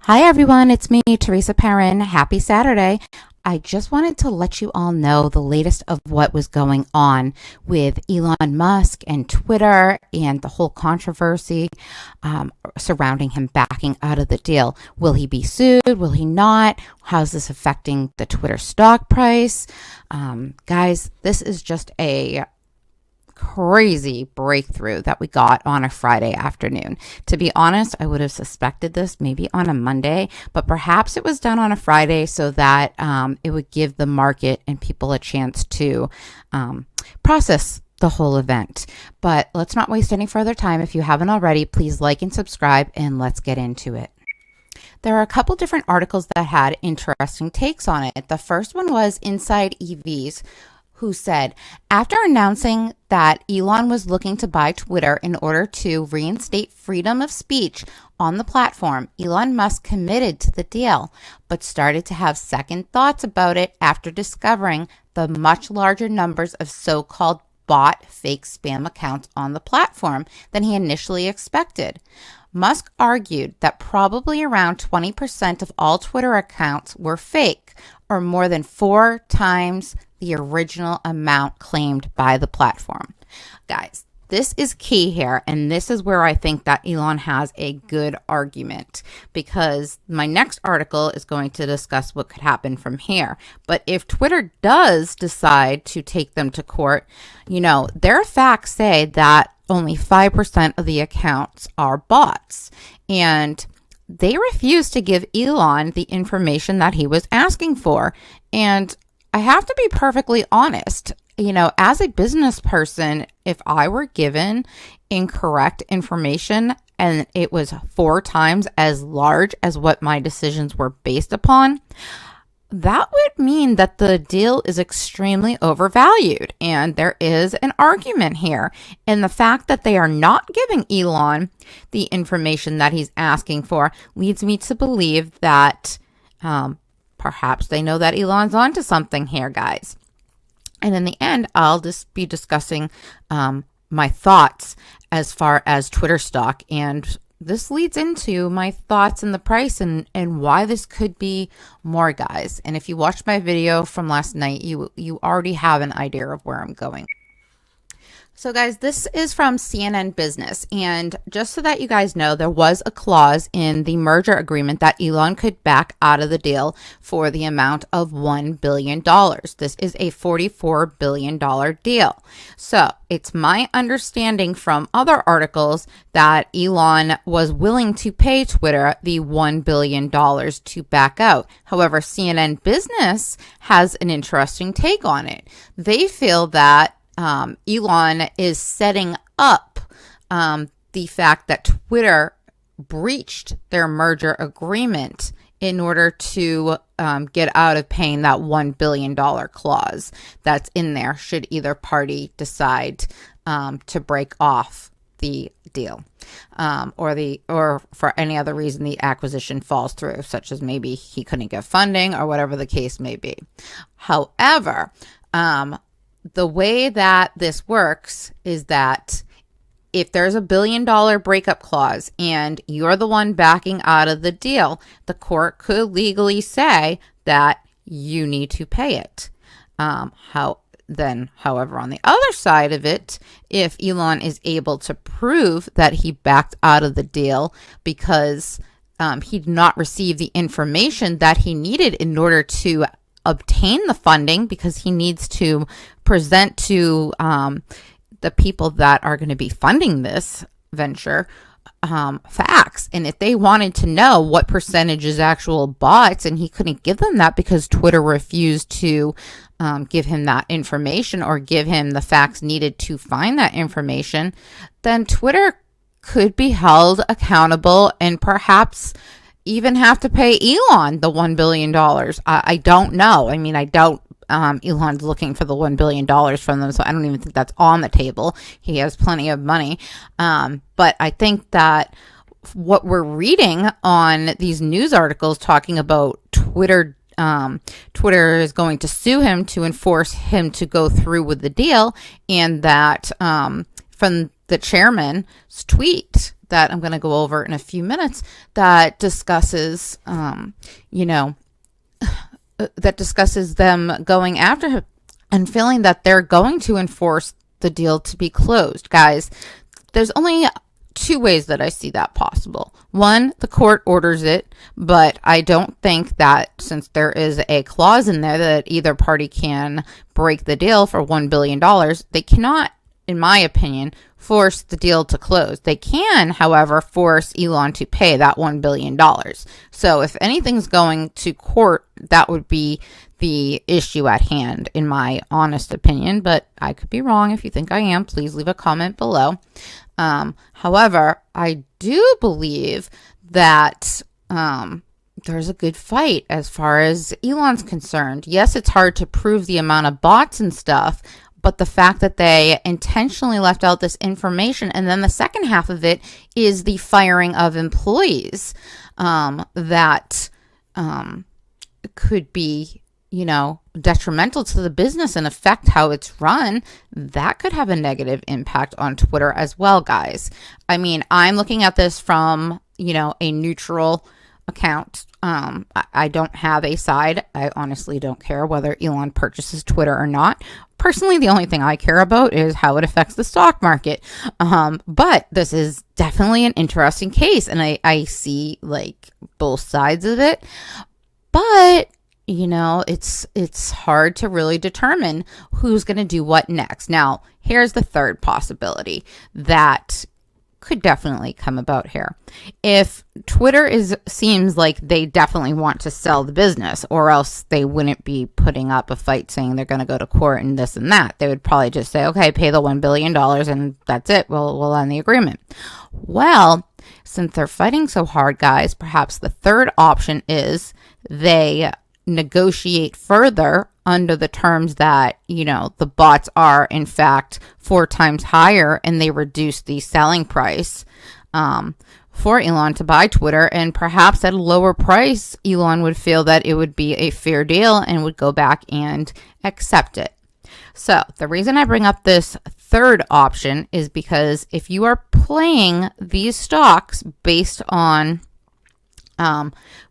Hi everyone, it's me, Teresa Perrin. Happy Saturday. I just wanted to let you all know the latest of what was going on with Elon Musk and Twitter and the whole controversy surrounding him backing out of the deal. Will he be sued? Will he not? How's this affecting the Twitter stock price? Guys, this is just a crazy breakthrough that we got on a Friday afternoon. To be honest, I would have suspected this maybe on a Monday, but perhaps it was done on a Friday so that it would give the market and people a chance to process the whole event. But let's not waste any further time. If you haven't already, please like and subscribe, and let's get into it. There are a couple different articles that had interesting takes on it. The first one was InsideEVS, who said, after announcing that Elon was looking to buy Twitter in order to reinstate freedom of speech on the platform, Elon Musk committed to the deal, but started to have second thoughts about it after discovering the much larger numbers of so-called bot fake spam accounts on the platform than he initially expected. Musk argued that probably around 20% of all Twitter accounts were fake, or more than 4 times the original amount claimed by the platform. Guys, this is key here, and this is where I think that Elon has a good argument, because my next article is going to discuss what could happen from here. But if Twitter does decide to take them to court, their facts say that only 5% of the accounts are bots, and they refuse to give Elon the information that he was asking for. And I have to be perfectly honest, as a business person, if I were given incorrect information and it was 4 times as large as what my decisions were based upon, that would mean that the deal is extremely overvalued. And there is an argument here. And the fact that they are not giving Elon the information that he's asking for leads me to believe that perhaps they know that Elon's onto something here, guys. And in the end, I'll just be discussing my thoughts as far as Twitter stock. And this leads into my thoughts and the price and why this could be more, guys. And if you watched my video from last night, you already have an idea of where I'm going. So guys, this is from CNN Business, and just so that you guys know, there was a clause in the merger agreement that Elon could back out of the deal for the amount of $1 billion. This is a $44 billion deal. So it's my understanding from other articles that Elon was willing to pay Twitter the $1 billion to back out. However, CNN Business has an interesting take on it. They feel that Elon is setting up the fact that Twitter breached their merger agreement in order to get out of paying that $1 billion clause that's in there should either party decide to break off the deal or for any other reason the acquisition falls through, such as maybe he couldn't get funding or whatever the case may be. However, the way that this works is that if there's a $1 billion breakup clause and you're the one backing out of the deal, the court could legally say that you need to pay it. However, on the other side of it, if Elon is able to prove that he backed out of the deal because he did not receive the information that he needed in order to obtain the funding, because he needs to present to the people that are going to be funding this venture facts. And if they wanted to know what percentage is actual bots and he couldn't give them that because Twitter refused to give him that information or give him the facts needed to find that information, then Twitter could be held accountable and perhaps even have to pay Elon the $1 billion. I don't know. I mean, Elon's looking for the $1 billion from them, so I don't even think that's on the table. He has plenty of money. But I think that what we're reading on these news articles talking about Twitter is going to sue him to enforce him to go through with the deal, and that from the chairman's tweet that I'm going to go over in a few minutes that discusses, that discusses them going after him and feeling that they're going to enforce the deal to be closed. Guys, there's only two ways that I see that possible. One, the court orders it, but I don't think that since there is a clause in there that either party can break the deal for $1 billion, they cannot, in my opinion, force the deal to close. They can, however, force Elon to pay that $1 billion. So if anything's going to court, that would be the issue at hand, in my honest opinion, but I could be wrong. If you think I am, please leave a comment below. However, I do believe that there's a good fight as far as Elon's concerned. Yes, it's hard to prove the amount of bots and stuff, but the fact that they intentionally left out this information, and then the second half of it is the firing of employees that could be, detrimental to the business and affect how it's run, that could have a negative impact on Twitter as well, guys. I mean, I'm looking at this from, a neutral account. I don't have a side. I honestly don't care whether Elon purchases Twitter or not. Personally, the only thing I care about is how it affects the stock market. But this is definitely an interesting case, and I see like both sides of it. But it's hard to really determine who's going to do what next. Now, here's the third possibility that could definitely come about here. If Twitter seems like they definitely want to sell the business, or else they wouldn't be putting up a fight saying they're going to go to court and this and that. They would probably just say, okay, pay the $1 billion and that's it. We'll end the agreement. Well, since they're fighting so hard, guys, perhaps the third option is they negotiate further under the terms that, the bots are in fact 4 times higher, and they reduce the selling price for Elon to buy Twitter, and perhaps at a lower price, Elon would feel that it would be a fair deal and would go back and accept it. So the reason I bring up this third option is because if you are playing these stocks based on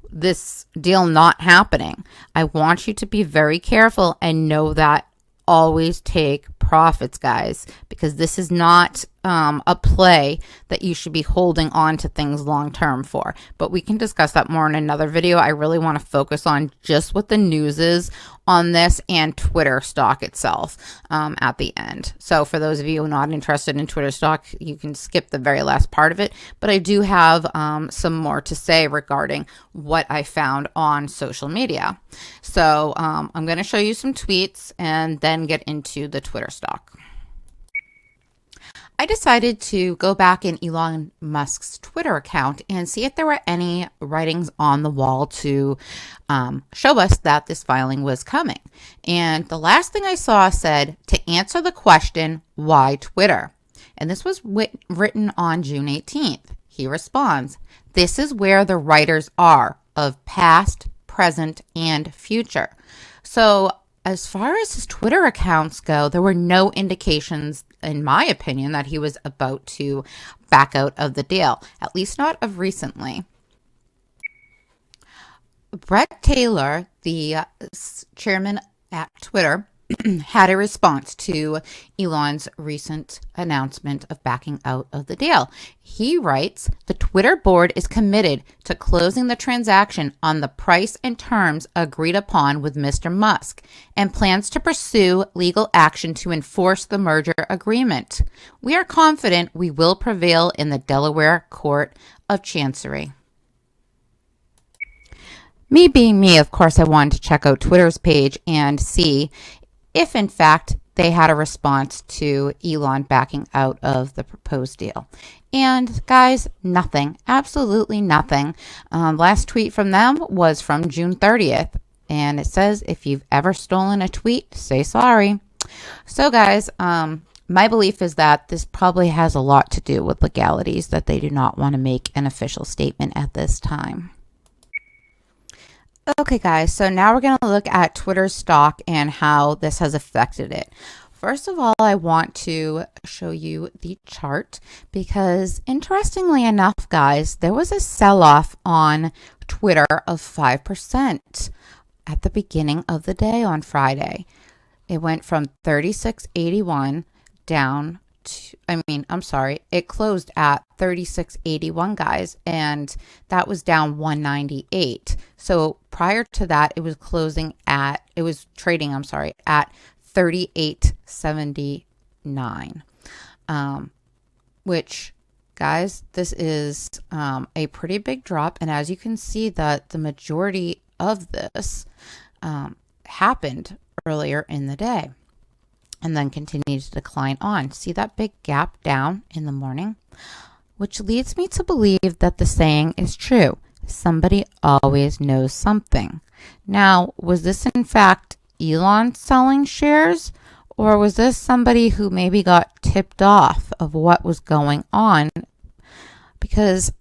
this deal not happening, I want you to be very careful and know that always take profits, guys, because this is not a play that you should be holding on to things long term for. But we can discuss that more in another video. I really want to focus on just what the news is on this and Twitter stock itself at the end. So for those of you who are not interested in Twitter stock, you can skip the very last part of it. But I do have some more to say regarding what I found on social media. So I'm going to show you some tweets and then get into the Twitter stock. I decided to go back in Elon Musk's Twitter account and see if there were any writings on the wall to show us that this filing was coming. And the last thing I saw said, to answer the question, why Twitter? And this was written on June 18th. He responds, this is where the writers are of past, present, and future. So as far as his Twitter accounts go, there were no indications, in my opinion, that he was about to back out of the deal, at least not of recently. Brett Taylor, the chairman at Twitter, had a response to Elon's recent announcement of backing out of the deal. He writes, the Twitter board is committed to closing the transaction on the price and terms agreed upon with Mr. Musk and plans to pursue legal action to enforce the merger agreement. We are confident we will prevail in the Delaware Court of Chancery. Me being me, of course, I wanted to check out Twitter's page and see if, in fact, they had a response to Elon backing out of the proposed deal. And, guys, nothing. Absolutely nothing. Last tweet from them was from June 30th. And it says, if you've ever stolen a tweet, say sorry. So, guys, my belief is that this probably has a lot to do with legalities, that they do not want to make an official statement at this time. Okay, guys, so now we're going to look at Twitter's stock and how this has affected it. First of all, I want to show you the chart because interestingly enough, guys, there was a sell-off on Twitter of 5% at the beginning of the day on Friday. It went from 36.81 down to, it closed at 36.81, guys, and that was down 198. So prior to that, it was trading at 38.79, which, guys, this is a pretty big drop. And as you can see, that the majority of this happened earlier in the day and then continued to decline on. See that big gap down in the morning? Which leads me to believe that the saying is true. Somebody always knows something. Now, was this in fact Elon selling shares, or was this somebody who maybe got tipped off of what was going on? Because,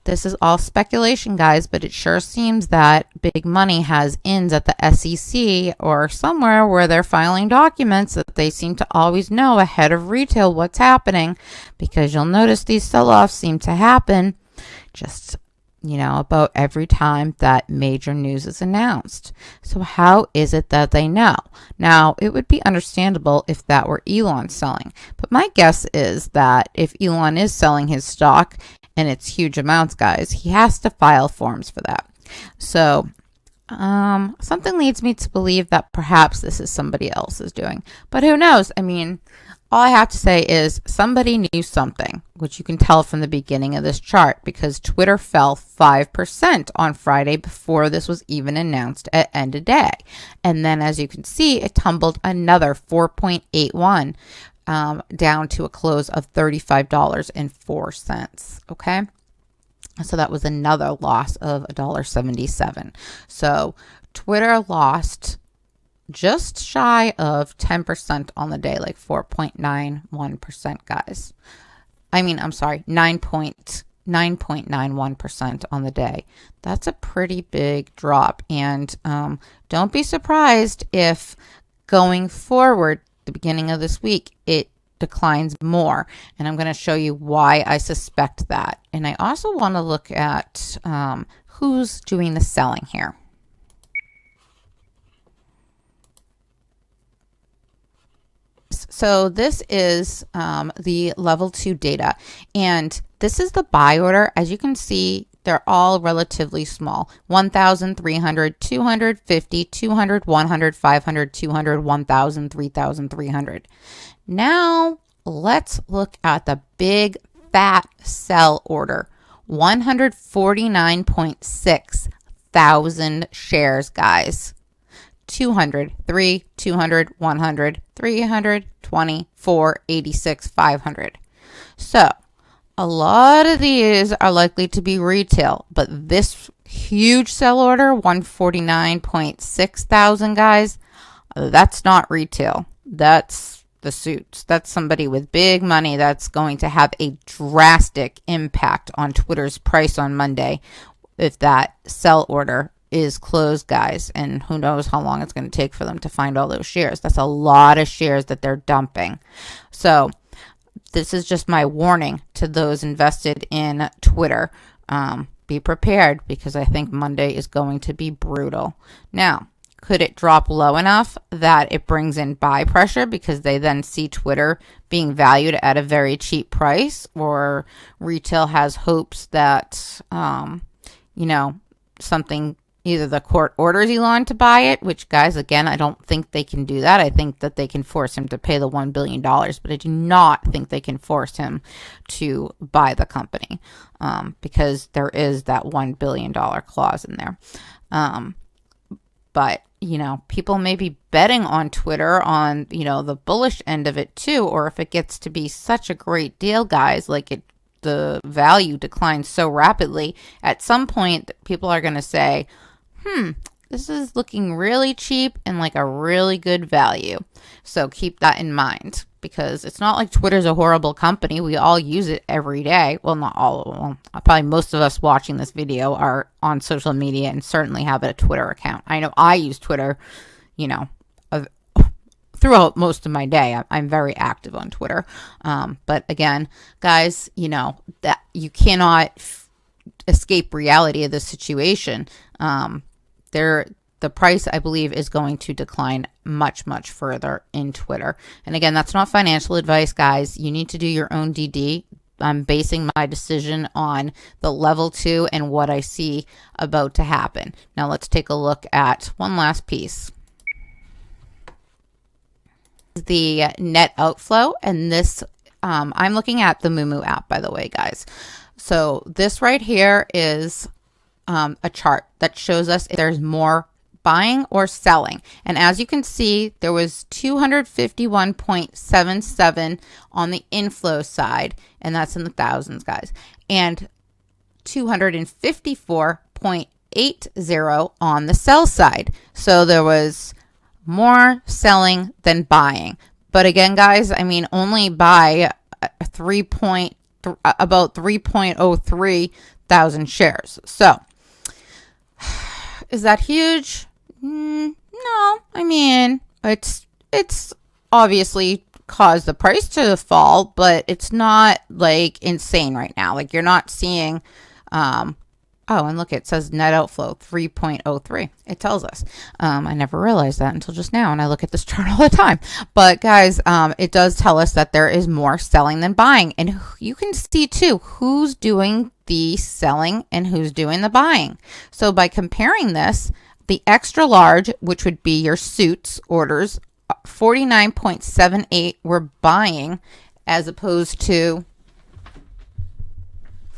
this is all speculation, guys, but it sure seems that big money has ins at the SEC or somewhere where they're filing documents that they seem to always know ahead of retail what's happening, because you'll notice these sell-offs seem to happen just about every time that major news is announced. So how is it that they know? Now, it would be understandable if that were Elon selling, but my guess is that if Elon is selling his stock, and it's huge amounts, guys, he has to file forms for that. So something leads me to believe that perhaps this is somebody else's doing, but who knows? All I have to say is somebody knew something, which you can tell from the beginning of this chart, because Twitter fell 5% on Friday before this was even announced at end of day. And then, as you can see, it tumbled another 4.81 down to a close of $35.04. Okay. So that was another loss of $1.77. So Twitter lost just shy of 10% on the day, like 4.91%, guys. 9.91% on the day. That's a pretty big drop. And don't be surprised if going forward, the beginning of this week, it declines more. And I'm going to show you why I suspect that. And I also want to look at who's doing the selling here. So this is the level 2 data, and this is the buy order. As you can see, they're all relatively small: 1,000, 300, 250, 200, 100, 500, 200, 1,000, 3,000, 300. Now let's look at the big fat sell order: 149.6 thousand shares, guys. 200, 3, 200, 100, 300, 20, 4, 86, 500. So a lot of these are likely to be retail, but this huge sell order, 149.6 thousand, guys, that's not retail. That's the suits. That's somebody with big money that's going to have a drastic impact on Twitter's price on Monday if that sell order is closed, guys, and who knows how long it's going to take for them to find all those shares. That's a lot of shares that they're dumping. So this is just my warning to those invested in Twitter. Be prepared, because I think Monday is going to be brutal. Now, could it drop low enough that it brings in buy pressure because they then see Twitter being valued at a very cheap price, or retail has hopes that, something, either the court orders Elon to buy it, which, guys, again, I don't think they can do that. I think that they can force him to pay the $1 billion, but I do not think they can force him to buy the company, because there is that $1 billion clause in there. But, people may be betting on Twitter on, the bullish end of it too, or if it gets to be such a great deal, guys, the value declines so rapidly, at some point people are going to say, this is looking really cheap and like a really good value. So keep that in mind, because it's not like Twitter's a horrible company. We all use it every day. Well, not all of them. Probably most of us watching this video are on social media and certainly have a Twitter account. I know I use Twitter, throughout most of my day. I'm very active on Twitter. But again, guys, you know, that you cannot escape reality of the situation. The price, I believe, is going to decline much, much further in Twitter. And again, that's not financial advice, guys. You need to do your own DD. I'm basing my decision on the level 2 and what I see about to happen. Now let's take a look at one last piece. The net outflow, and this, I'm looking at the Moomoo app, by the way, guys. So this right here is a chart that shows us if there's more buying or selling. And as you can see, there was 251.77 on the inflow side, and that's in the thousands, guys, and 254.80 on the sell side. So there was more selling than buying. But again, guys, I mean, only by about 3.03 thousand shares. So is that huge? No, I mean, it's obviously caused the price to fall, but it's not like insane right now. Like you're not seeing, oh, and look, it says net outflow 3.03. It tells us. I never realized that until just now, and I look at this chart all the time. But guys, it does tell us that there is more selling than buying, and you can see too who's doing the selling and who's doing the buying. So by comparing this, the extra large, which would be your suits orders, 49.78 were buying as opposed to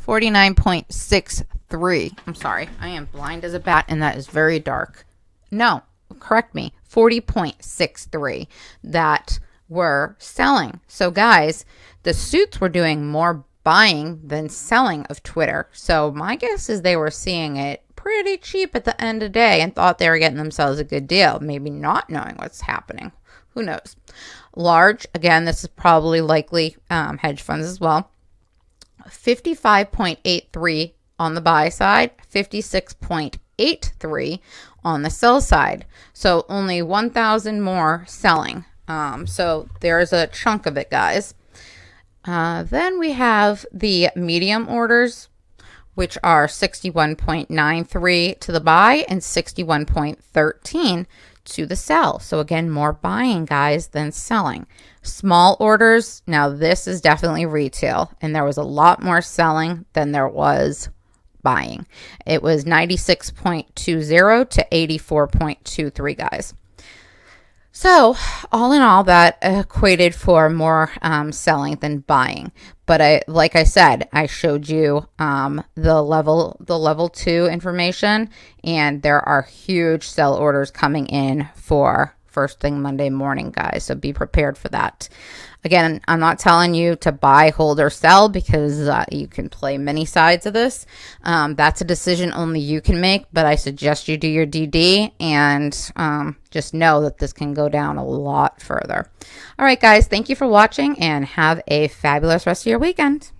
49.63. I'm sorry, I am blind as a bat and that is very dark. No, correct me, 40.63 that were selling. So guys, the suits were doing more buying than selling of Twitter. So my guess is they were seeing it pretty cheap at the end of the day and thought they were getting themselves a good deal, maybe not knowing what's happening. Who knows? Large, again, this is probably likely hedge funds as well. 55.83 on the buy side, 56.83 on the sell side. So only 1,000 more selling. So there's a chunk of it, guys. Then we have the medium orders, which are 61.93 to the buy and 61.13 to the sell. So again, more buying, guys, than selling. Small orders, now this is definitely retail, and there was a lot more selling than there was buying. It was 96.20 to 84.23, guys. So all in all, that equated for more selling than buying. But like I said, I showed you the level 2 information, and there are huge sell orders coming in for first thing Monday morning, guys. So be prepared for that. Again, I'm not telling you to buy, hold, or sell because you can play many sides of this. That's a decision only you can make, but I suggest you do your DD and just know that this can go down a lot further. All right, guys, thank you for watching and have a fabulous rest of your weekend.